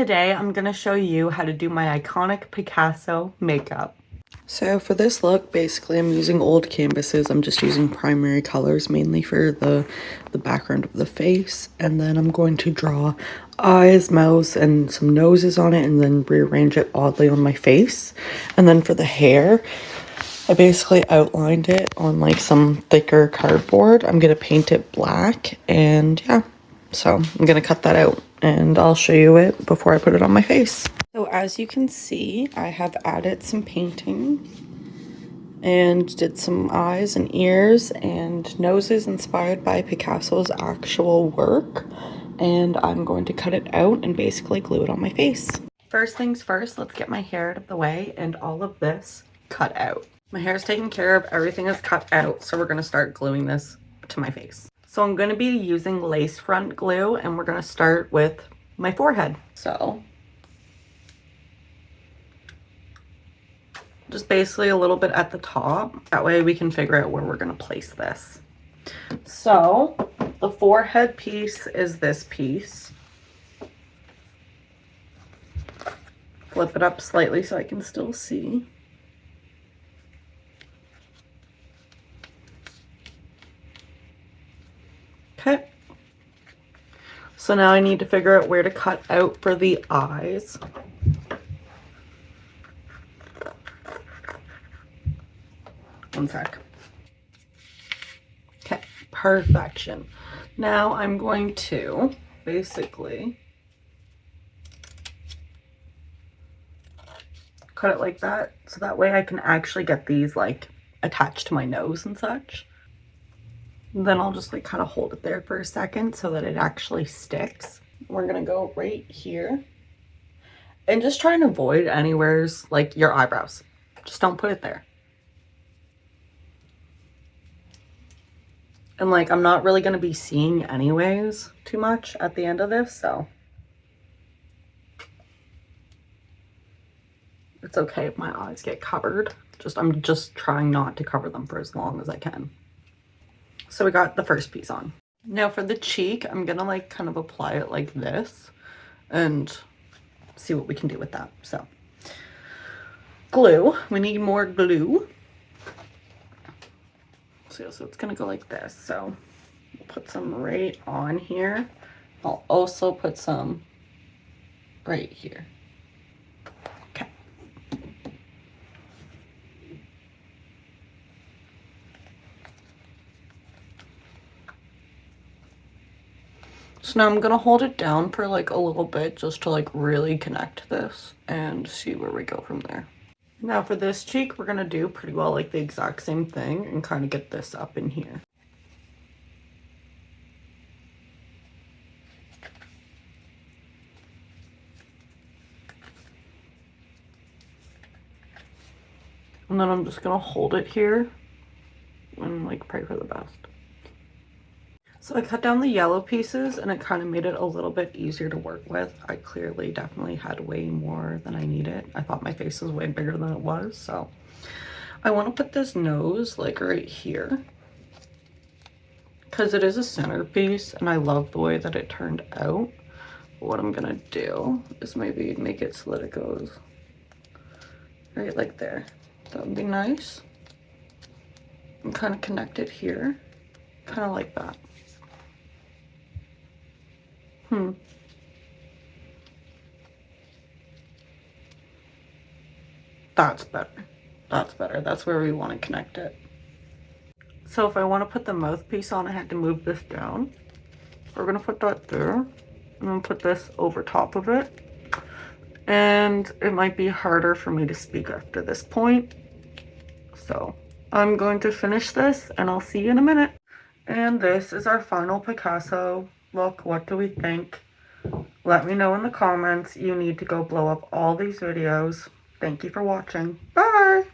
today I'm going to show you how to do my iconic Picasso makeup. So for this look, basically I'm using old canvases. I'm just using primary colors mainly for the background of the face. And then I'm going to draw eyes, mouths, and some noses on it and then rearrange it oddly on my face. And then for the hair, I basically outlined it on like some thicker cardboard. I'm going to paint it black and yeah. So I'm going to cut that out and I'll show you it before I put it on my face. So as you can see, I have added some painting and did some eyes and ears and noses inspired by Picasso's actual work. And I'm going to cut it out and basically glue it on my face. First things first, let's get my hair out of the way and all of this cut out. My hair is taken care of, everything is cut out, so we're going to start gluing this to my face. So I'm going to be using lace front glue and we're going to start with my forehead. So just basically a little bit at the top. That way we can figure out where we're going to place this. So the forehead piece is this piece. Flip it up slightly so I can still see. Okay. So now I need to figure out where to cut out for the eyes. One sec. Okay, perfection. Now I'm going to basically cut it like that, so that way I can actually get these like attached to my nose and such. And then I'll just like kind of hold it there for a second so that it actually sticks. We're gonna go right here and just try and avoid anywhere's like your eyebrows. Just don't put it there. And like I'm not really gonna be seeing anyways too much at the end of this, so it's okay if my eyes get covered. I'm just trying not to cover them for as long as I can. So we got the first piece on. Now for the cheek, I'm gonna like kind of apply it like this and see what we can do with that. So glue, we need more glue. So it's gonna go like this. So we'll put some right on here. I'll also put some right here. Okay. So now I'm gonna hold it down for like a little bit just to like really connect this and see where we go from there. Now for this cheek, we're gonna do pretty well like the exact same thing and kind of get this up in here. And then I'm just gonna hold it here and like pray for the best. So I cut down the yellow pieces and it kind of made it a little bit easier to work with. I clearly definitely had way more than I needed. I thought my face was way bigger than it was. So I want to put this nose like right here because it is a centerpiece and I love the way that it turned out. But what I'm gonna do is maybe make it so that it goes right like there. That would be nice. And kind of connect it here, kind of like that. That's better. That's better. That's where we want to connect it. So if I want to put the mouthpiece on, I had to move this down. We're going to put that there. And then put this over top of it. And it might be harder for me to speak after this point. So I'm going to finish this and I'll see you in a minute. And this is our final Picasso look. What do we think? Let me know in the comments. You need to go blow up all these videos. Thank you for watching. Bye!